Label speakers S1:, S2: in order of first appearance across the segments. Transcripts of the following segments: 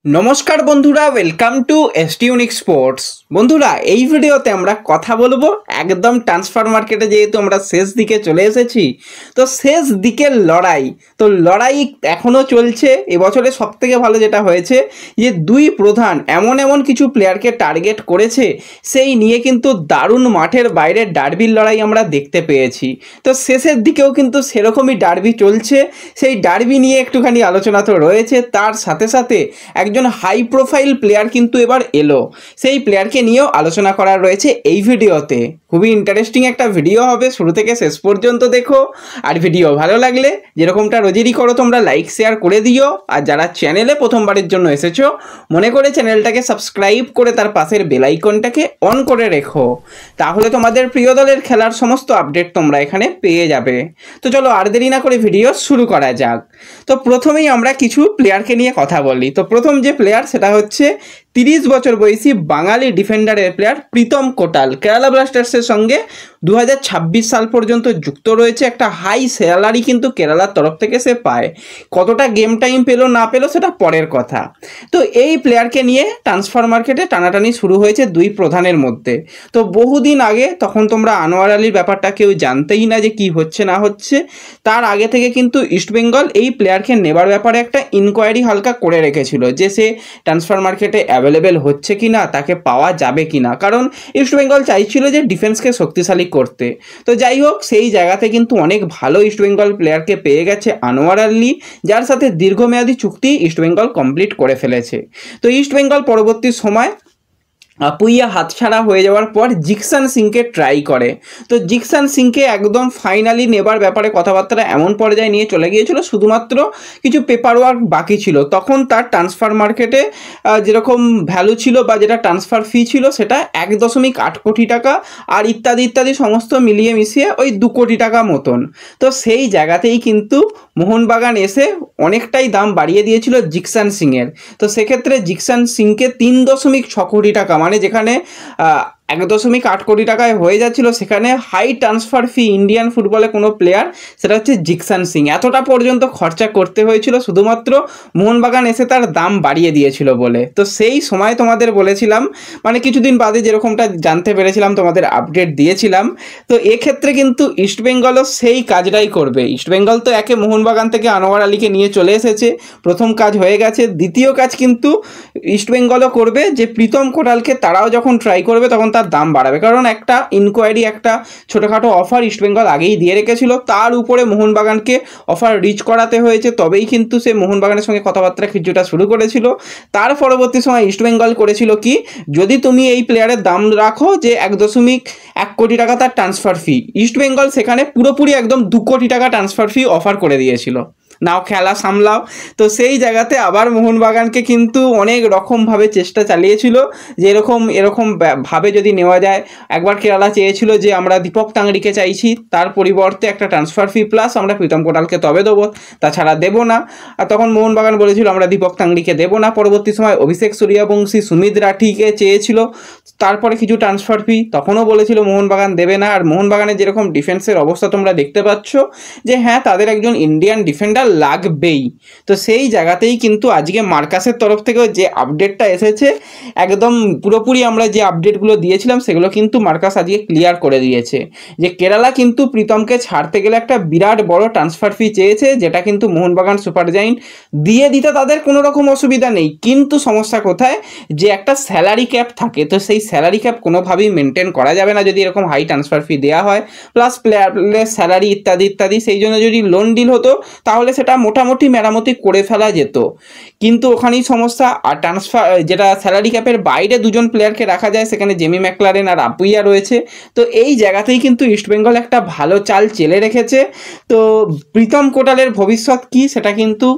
S1: নমস্কার বন্ধুরা, welcome to ST unique sports. বন্ধুরা, এই ভিডিওতে আমরা কথা বলবো একদম ট্রান্সফার মার্কেটে, যেহেতু আমরা শেষ দিকে চলে এসেছি, তো শেষ দিকের লড়াই এখনও চলছে। এবছরে সবথেকে ভালো যেটা হয়েছে যে দুই প্রধান এমন কিছু প্লেয়ারকে টার্গেট করেছে, সেই নিয়ে কিন্তু দারুণ মাঠের বাইরে ডার্বির লড়াই আমরা দেখতে পেয়েছি। তো শেষের দিকেও কিন্তু সেরকমই ডার্বি চলছে। সেই ডার্বি নিয়ে একটুখানি আলোচনা তো রয়েছে, তার সাথে সাথে একজন হাই প্রোফাইল প্লেয়ার কিন্তু এবার এলো, সেই প্লেয়ারকে নিয়েও আলোচনা করার রয়েছে এই ভিডিওতে। খুবই ইন্টারেস্টিং একটা ভিডিও হবে, শুরু থেকে শেষ পর্যন্ত দেখো। আর ভিডিও ভালো লাগলে যেরকমটা রোজেরই করো, তোমরা লাইক শেয়ার করে দিও। আর যারা চ্যানেলে প্রথমবারের জন্য এসেছো, মনে করে চ্যানেলটাকে সাবস্ক্রাইব করে তার পাশের বেল আইকনটাকে অন করে রেখো, তাহলে তোমাদের প্রিয় দলের খেলার সমস্ত আপডেট তোমরা এখানে পেয়ে যাবে। তো চলো আর দেরি না করে ভিডিও শুরু করা যাক। তো প্রথমেই আমরা কিছু প্লেয়ারকে নিয়ে কথা বলি। তো প্রথম যে প্লেয়ার, সেটা হচ্ছে 30 বছর বয়সী বাঙালি ডিফেন্ডারের প্লেয়ার প্রীতম কোটাল। কেরালা ব্লাস্টার্সের সঙ্গে 2026 সাল পর্যন্ত যুক্ত রয়েছে। একটা হাই স্যালারি কিন্তু কেরালার তরফ থেকে সে পায়। কতটা গেম টাইম পেলো না পেলো সেটা পরের কথা। তো এই প্লেয়ারকে নিয়ে ট্রান্সফার মার্কেটে টানাটানি শুরু হয়েছে দুই প্রধানের মধ্যে। তো বহুদিন আগে, তখন তোমরা আনোয়ার আলীর ব্যাপারটা কেউ জানতেই না যে কি হচ্ছে না হচ্ছে। তার আগে থেকে কিন্তু ইস্টবেঙ্গল এই প্লেয়ারকে নেবার ব্যাপারে একটা ইনকোয়ারি হালকা করে রেখেছিল, যে সে ট্রান্সফার মার্কেটে অ্যাভেলেবেল হচ্ছে কি না, তাকে পাওয়া যাবে কি না। কারণ ইস্টবেঙ্গল চাইছিল যে ডিফেন্সকে শক্তিশালী করতে। তো যাই হোক, সেই জায়গাতে কিন্তু অনেক ভালো ইস্টবেঙ্গল প্লেয়ারকে পেয়ে গেছে আনোয়ার আলী, যার সাথে দীর্ঘমেয়াদী চুক্তি ইস্টবেঙ্গল কমপ্লিট করে ফেলেছে। তো ইস্টবেঙ্গল পরবর্তী সময় আপুইয়া হাতছাড়া হয়ে যাওয়ার পর জিকসান সিংকে ট্রাই করে। তো জিকসান সিংকে একদম ফাইনালি নেবার ব্যাপারে কথাবার্তা এমন পর্যায়ে নিয়ে চলে গিয়েছিল, শুধুমাত্র কিছু পেপার ওয়ার্ক বাকি ছিল। তখন তার ট্রান্সফার মার্কেটে যেরকম ভ্যালু ছিল বা যেটা ট্রান্সফার ফি ছিল, সেটা 1.8 কোটি টাকা, আর ইত্যাদি ইত্যাদি সমস্ত মিলিয়ে মিশিয়ে ওই 2 কোটি টাকা মতন। তো সেই জায়গাতেই কিন্তু মোহনবাগান এসে অনেকটাই দাম বাড়িয়ে দিয়েছিল জিকসান সিংয়ের। তো সেক্ষেত্রে জিকসান সিংকে 3.6 কোটি টাকা, মানে যেখানে 1.8 কোটি টাকায় হয়ে যাচ্ছিল, সেখানে হাই ট্রান্সফার ফি ইন্ডিয়ান ফুটবলে কোনো প্লেয়ার, সেটা হচ্ছে জিকসান সিং, এতটা পর্যন্ত খরচা করতে হয়েছিল শুধুমাত্র মোহনবাগান এসে তার দাম বাড়িয়ে দিয়েছিল বলে। তো সেই সময় তোমাদের বলেছিলাম, মানে কিছুদিন বাদে যেরকমটা জানতে পেরেছিলাম, তোমাদের আপডেট দিয়েছিলাম। তো এক্ষেত্রে কিন্তু ইস্টবেঙ্গলও সেই কাজটাই করবে। ইস্টবেঙ্গল তো একে মোহনবাগান থেকে আনোয়ার আলীকে নিয়ে চলে এসেছে, প্রথম কাজ হয়ে গেছে। দ্বিতীয় কাজ কিন্তু ইস্টবেঙ্গলও করবে, যে প্রীতম কোটালকে তারাও যখন ট্রাই করবে তখন তার দাম বাড়াবে। কারণ একটা ইনকোয়ারি, একটা ছোটোখাটো অফার ইস্টবেঙ্গল আগেই দিয়ে রেখেছিল, তার উপরে মোহনবাগানকে অফার রিচ করাতে হয়েছে, তবেই কিন্তু সে মোহনবাগানের সঙ্গে কথাবার্তা কিছুটা শুরু করেছিল। তার পরবর্তী সময় ইস্টবেঙ্গল করেছিল কি, যদি তুমি এই প্লেয়ারের দাম রাখো যে 1.1 কোটি টাকা তার ট্রান্সফার ফি, ইস্টবেঙ্গল সেখানে পুরোপুরি একদম 2 কোটি টাকা ট্রান্সফার ফি অফার করে দিয়েছিল, নাও খেলা সামলাও। তো সেই জায়গাতে আবার মোহনবাগানকে কিন্তু অনেক রকমভাবে চেষ্টা চালিয়েছিল, যে এরকম ভাবে যদি নেওয়া যায়। একবার কেরালা চেয়েছিল যে আমরা দীপক তাংড়িকে চাইছি, তার পরিবর্তে একটা ট্রান্সফার ফি প্লাস আমরা প্রীতম কোটালকে তবে দেবো, তাছাড়া দেবো না। আর তখন মোহনবাগান বলেছিল আমরা দীপক তাংড়িকে দেবো না। পরবর্তী সময় অভিষেক সূর্যবংশী, সুমিত রাঠিকে চেয়েছিল, তারপরে কিছু ট্রান্সফার ফি, তখনও বলেছিল মোহনবাগান দেবে না। আর মোহনবাগানের যেরকম ডিফেন্সের অবস্থা তোমরা দেখতে পাচ্ছ, যে হ্যাঁ, তাদের একজন ইন্ডিয়ান ডিফেন্ডার লাগবেই। তো সেই জায়গাতেই কিন্তু আজকে মার্কাসের তরফ থেকেও যে আপডেটটা এসেছে, একদম পুরোপুরি আমরা যে আপডেটগুলো দিয়েছিলাম সেগুলো কিন্তু মার্কাস আজকে ক্লিয়ার করে দিয়েছে, যে কেরালা কিন্তু প্রীতমকে ছাড়তে গেলে একটা বিরাট বড় ট্রান্সফার ফি চেয়েছে, যেটা কিন্তু মোহনবাগান সুপার জায়েন্ট দিয়ে দিতে তাদের কোনো রকম অসুবিধা নেই। কিন্তু সমস্যা কোথায়, যে একটা স্যালারি ক্যাপ থাকে, তো সেই স্যালারি ক্যাপ কোনোভাবেই মেনটেন করা যাবে না যদি এরকম হাই ট্রান্সফার ফি দেওয়া হয়, প্লাস প্লেয়ারের স্যালারি ইত্যাদি ইত্যাদি। সেই জন্য যদি লোন ডিল হতো তাহলে সেটা মোটামুটি মেরামতি করে ফেলা যেত, কিন্তু ওখানেই সমস্যা। আর ট্রান্সফার যেটা স্যালারি ক্যাপের বাইরে দুজন প্লেয়ারকে রাখা যায়, সেখানে জেমি ম্যাকলারেন আর আপুইয়া রয়েছে। তো এই জায়গাতেই কিন্তু ইস্টবেঙ্গল একটা ভালো চাল চেলে রেখেছে। তো প্রীতম কোটালের ভবিষ্যৎ কি, সেটা কিন্তু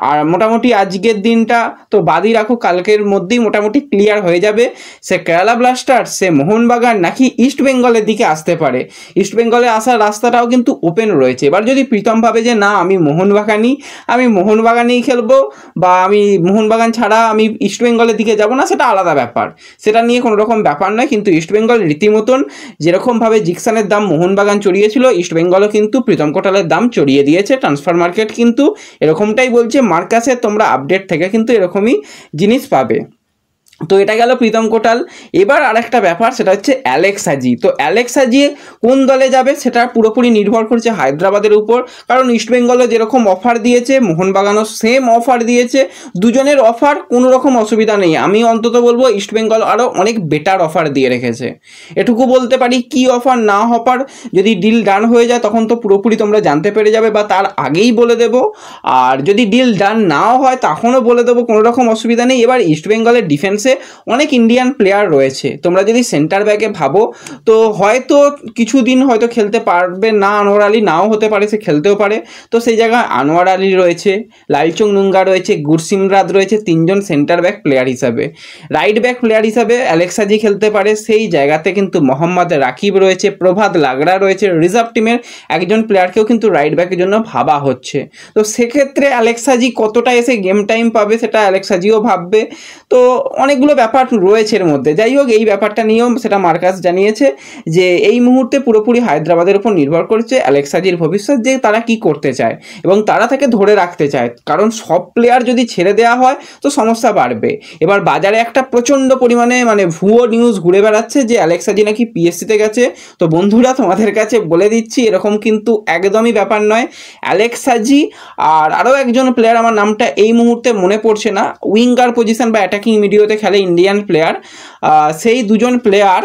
S1: আর মোটামুটি আজকের দিনটা তো বাদই রাখো, কালকের মধ্যেই মোটামুটি ক্লিয়ার হয়ে যাবে সে কেরালা ব্লাস্টার্স, সে মোহনবাগান নাকি ইস্টবেঙ্গলের দিকে আসতে পারে। ইস্টবেঙ্গলে আসার রাস্তাটাও কিন্তু ওপেন রয়েছে। এবার যদি প্রীতম ভাবে যে না, আমি মোহন মোহনবাগানই, আমি মোহনবাগানেই খেলবো বা আমি মোহনবাগান ছাড়া আমি ইস্টবেঙ্গলের দিকে যাব না, সেটা আলাদা ব্যাপার, সেটা নিয়ে কোনো রকম ব্যাপার নয়। কিন্তু ইস্টবেঙ্গল রীতিমতন যেরকমভাবে জিকসানের দাম মোহনবাগান চড়িয়েছিল, ইস্টবেঙ্গলও কিন্তু প্রীতম কোটালের দাম চড়িয়ে দিয়েছে। ট্রান্সফার মার্কেট কিন্তু এরকমটাই বলছে, মার্কাসে তোমরা আপডেট থেকে কিন্তু এরকমই জিনিস পাবে। তো এটা গেল প্রীতম কোটাল। এবার আরেকটা ব্যাপার, সেটা হচ্ছে অ্যালেক্স হাজি। তো অ্যালেক্স হাজি কোন দলে যাবে সেটা পুরোপুরি নির্ভর করছে হায়দ্রাবাদের উপর, কারণ ইস্টবেঙ্গলও যেরকম অফার দিয়েছে মোহনবাগানও সেম অফার দিয়েছে। দুজনের অফার কোনো রকম অসুবিধা নেই, আমি অন্তত বলবো ইস্টবেঙ্গল আরও অনেক বেটার অফার দিয়ে রেখেছে, এটুকু বলতে পারি। কি অফার না অফার যদি ডিল ডান হয়ে যায় তখন তো পুরোপুরি তোমরা জানতে পেরে যাবে, বা তার আগেই বলে দেবো। আর যদি ডিল ডান নাও হয় তখনও বলে দেবো, কোনো রকম অসুবিধা নেই। এবার ইস্টবেঙ্গলের ডিফেন্সে অনেক ইন্ডিয়ান প্লেয়ার রয়েছে, তোমরা যদি সেন্টার ব্যাকে ভাবো তো হয়তো কিছুদিন হয়তো খেলতে পারবে না, আনোয়ার আলী নাও হতে পারে, সে খেলতেও পারে। তো সেই জায়গায় আনোয়ার আলী রয়েছে, লালচং নুঙ্গা রয়েছে, গুরসিমরাত রয়েছে, তিনজন সেন্টার ব্যাক প্লেয়ার হিসাবে। রাইট ব্যাক প্লেয়ার হিসাবে অ্যালেক্স হাজি খেলতে পারে, সেই জায়গাতে কিন্তু মোহাম্মদ রাকিব রয়েছে, প্রভাত লাগড়া রয়েছে, রিজার্ভ টিমের একজন প্লেয়ারকেও কিন্তু রাইট ব্যাকের জন্য ভাবা হচ্ছে। তো সেক্ষেত্রে অ্যালেক্স হাজি কতটা এসে গেম টাইম পাবে সেটা অ্যালেক্স হাজিও ভাববে। তো অনেকগুলো ব্যাপার রয়েছে এর মধ্যে। যাই হোক, এই ব্যাপারটা নিয়েও সেটা মার্কাস জানিয়েছে যে এই মুহূর্তে পুরোপুরি হায়দ্রাবাদের উপর নির্ভর করছে অ্যালেক্স হাজির ভবিষ্যৎ, যে তারা কি করতে চায় এবং তারা তাকে ধরে রাখতে চায়, কারণ সব প্লেয়ার যদি ছেড়ে দেওয়া হয় তো সমস্যা বাড়বে। এবার বাজারে একটা প্রচণ্ড পরিমাণে ভুয়ো নিউজ ঘুরে বেড়াচ্ছে যে অ্যালেক্স হাজি নাকি পিএসসিতে গেছে। তো বন্ধুরা, তোমাদের কাছে বলে দিচ্ছি এরকম কিন্তু একদমই ব্যাপার নয়। অ্যালেক্স হাজি আর আরও একজন প্লেয়ার, আমার নামটা এই মুহূর্তে মনে পড়ছে না, উইঙ্গার পজিশন বা অ্যাটাকিং মিডিওতে খেলে ইন্ডিয়ান প্লেয়ার, সেই দুজন প্লেয়ার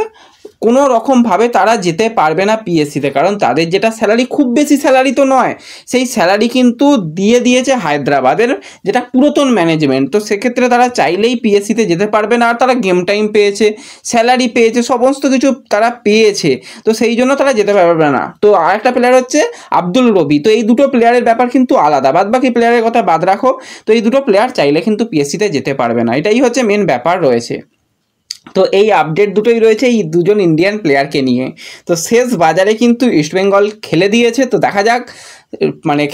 S1: কোনো রকমভাবে তারা যেতে পারবে না পিএসসিতে, কারণ তাদের যেটা স্যালারি, খুব বেশি স্যালারি তো নয়, সেই স্যালারি কিন্তু দিয়ে দিয়েছে হায়দ্রাবাদের যেটা পুরাতন ম্যানেজমেন্ট। তো সেক্ষেত্রে তারা চাইলেই পিএসসিতে যেতে পারবে না, আর তারা গেম টাইম পেয়েছে, স্যালারি পেয়েছে, সমস্ত কিছু তারা পেয়েছে, তো সেই জন্য তারা যেতে পারবে না। তো আরেকটা প্লেয়ার হচ্ছে আব্দুল রবি। তো এই দুটো প্লেয়ারের ব্যাপার কিন্তু আলাদা, বাদ বাকি প্লেয়ারের কথা বাদ রাখো, তো এই দুটো প্লেয়ার চাইলে কিন্তু পিএসসিতে যেতে পারবে না, এটাই হচ্ছে মেন ব্যাপার রয়েছে। তো এই আপডেট দুটোই রয়েছে এই দুজন ইন্ডিয়ান প্লেয়ারকে নিয়ে। তো শেষ বাজারে কিন্তু ইস্টবেঙ্গল খেলে দিয়েছে। তো দেখা যাক,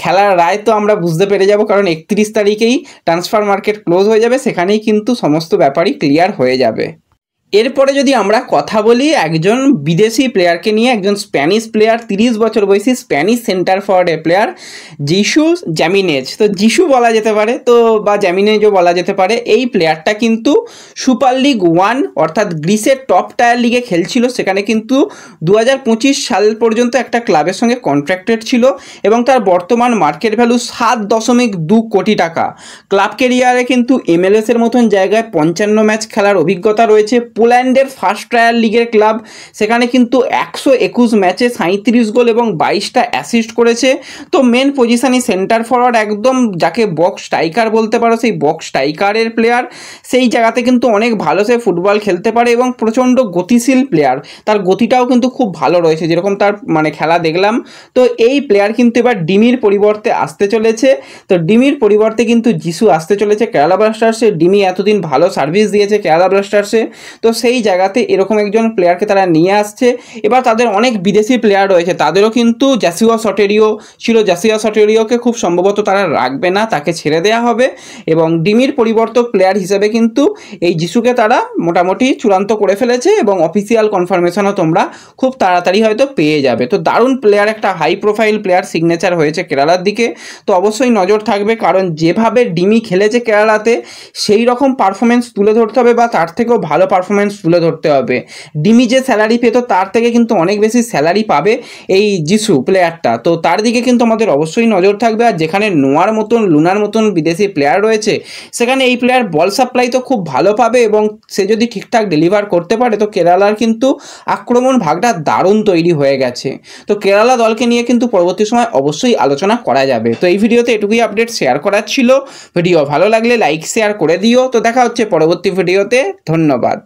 S1: খেলার রায় তো আমরা বুঝতে পেরে যাব, কারণ 31 তারিখেই ট্রান্সফার মার্কেট ক্লোজ হয়ে যাবে, সেখানেই কিন্তু সমস্ত ব্যাপারই ক্লিয়ার হয়ে যাবে। এরপরে যদি আমরা কথা বলি একজন বিদেশি প্লেয়ারকে নিয়ে, একজন স্প্যানিশ প্লেয়ার, 30 বছর বয়সী স্প্যানিশ সেন্টার ফরওয়ার্ডের প্লেয়ার জিসু জ্যামিনেজ। তো জিসু বলা যেতে পারে, তো বা জ্যামিনেজও বলা যেতে পারে। এই প্লেয়ারটা কিন্তু সুপার লিগ 1 অর্থাৎ গ্রিসের টপ টায়ার লিগে খেলছিল, সেখানে কিন্তু 2025 সাল পর্যন্ত একটা ক্লাবের সঙ্গে কন্ট্রাক্টেড ছিল এবং তার বর্তমান মার্কেট ভ্যালু 7.2 কোটি টাকা। ক্লাব কেরিয়ারে কিন্তু এমএলএসের মতন জায়গায় 55 ম্যাচ খেলার অভিজ্ঞতা রয়েছে। পোল্যান্ডের ফার্স্ট ট্রায়াল লিগের ক্লাব, সেখানে কিন্তু 121 ম্যাচে 37 গোল এবং 22টা অ্যাসিস্ট করেছে। তো মেন পজিশনই সেন্টার ফরওয়ার্ড, একদম যাকে বক্স স্ট্রাইকার বলতে পারো, সেই বক্স স্ট্রাইকারের প্লেয়ার। সেই জায়গাতে কিন্তু অনেক ভালো সে ফুটবল খেলতে পারে এবং প্রচণ্ড গতিশীল প্লেয়ার, তার গতিটাও কিন্তু খুব ভালো রয়েছে, যেরকম তার খেলা দেখলাম। তো এই প্লেয়ার কিন্তু এবার ডিমির পরিবর্তে আসতে চলেছে। তো ডিমির পরিবর্তে কিন্তু জিসু আসতে চলেছে কেরালা ব্লাস্টার্সে। ডিমি এতদিন ভালো সার্ভিস দিয়েছে কেরালা ব্লাস্টার্সে, তো সেই জায়গাতে এরকম একজন প্লেয়ারকে তারা নিয়ে আসছে। এবার তাদের অনেক বিদেশি প্লেয়ার রয়েছে, তাদেরও কিন্তু জাসিয়া সটেরিও ছিল, জাসিয়া সটেরিওকে খুব সম্ভবত তারা রাখবে না, তাকে ছেড়ে দেওয়া হবে এবং ডিমির পরিবর্তক প্লেয়ার হিসেবে কিন্তু এই জিসুকে তারা মোটামুটি চূড়ান্ত করে ফেলেছে এবং অফিসিয়াল কনফার্মেশনও তোমরা খুব তাড়াতাড়ি হয়তো পেয়ে যাবে। তো দারুণ প্লেয়ার, একটা হাই প্রোফাইল প্লেয়ার সিগনেচার হয়েছে কেরালার দিকে। তো অবশ্যই নজর থাকবে, কারণ যেভাবে ডিমি খেলেছে কেরালাতে সেই রকম পারফরমেন্স তুলে ধরতে হবে বা তার থেকেও ভালো পারফরমেন্স তুলে ধরতে হবে। ডিমি যে স্যালারি পেত তার থেকে কিন্তু অনেক বেশি স্যালারি পাবে এই জিসু প্লেয়ারটা, তো তার দিকে কিন্তু আমাদের অবশ্যই নজর থাকবে। আর যেখানে নোয়ার মতন, লুনার মতন বিদেশি প্লেয়ার রয়েছে, সেখানে এই প্লেয়ার বল সাপ্লাই তো খুব ভালো পাবে এবং সে যদি ঠিকঠাক ডেলিভার করতে পারে তো কেরালার কিন্তু আক্রমণ ভাগটা দারুণ তৈরি হয়ে গেছে। তো কেরালা দলকে নিয়ে কিন্তু পরবর্তী সময় অবশ্যই আলোচনা করা যাবে। তো এই ভিডিওতে এটুকুই আপডেট শেয়ার করার ছিল। ভিডিও ভালো লাগলে লাইক শেয়ার করে দিও। তো দেখা হচ্ছে পরবর্তী ভিডিওতে, ধন্যবাদ।